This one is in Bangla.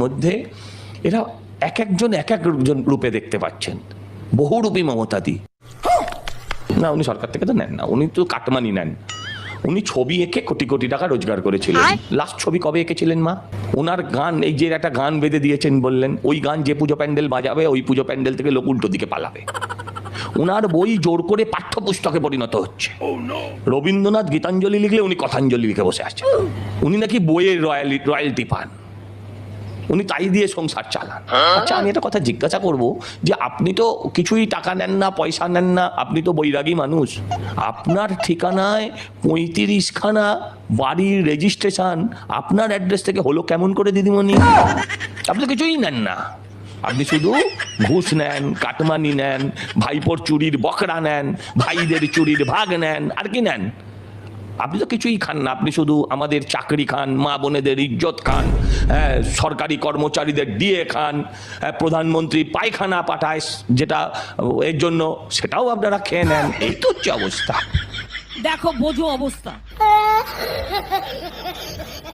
মধ্যে এরা এক একজন রূপে দেখতে পাচ্ছেন। বহুরূপী মমতাদি না, উনি সরকার থেকে তো নেন না, উনি তো কাটমানি নেন। উনি ছবি এঁকে কোটি কোটি টাকা রোজগার করেছিলেন। লাস্ট ছবি কবে এঁকেছিলেন মা? ওনার গান, এই যে একটা গান বেঁধে দিয়েছেন বললেন, ওই গান যে পুজো প্যান্ডেল বাজাবে ওই পুজো প্যান্ডেল থেকে লোক উল্টো দিকে পালাবে। ওনার বই জোর করে পাঠ্যপুস্তকে পরিণত হচ্ছে। রবীন্দ্রনাথ গীতাঞ্জলি লিখলে উনি কথাঞ্জলি লিখে বসে আছেন। উনি নাকি বইয়ের রয়্যালটি পান, উনি তাই দিয়ে সংসার চালান। আচ্ছা, আমি একটা কথা জিজ্ঞাসা করব, যে আপনি তো কিছুই টাকা নেন না, পয়সা নেন না, আপনি তো বৈরাগী মানুষ। আপনার ঠিকানায় 35খানা বাড়ির রেজিস্ট্রেশন আপনার অ্যাড্রেস থেকে হলো কেমন করে দিদিমণি? আপনি তো কিছুই নেন না, আপনি শুধু ঘুষ নেন, কাটমানি নেন, ভাইপোর চুরির বকরা নেন, ভাইদের চুরির ভাগ নেন, আর কি নেন? আপনি তো কিছুই খান না, আপনি শুধু আমাদের চাকরি খান, মা বোনেদের ইজ্জত খান, সরকারি কর্মচারীদের ডিএ খান, প্রধানমন্ত্রী পায়খানা পাঠায় যেটা এর জন্য, সেটাও আপনারা খেয়ে নেন। এই তো হচ্ছে অবস্থা। দেখো বোঝো অবস্থা।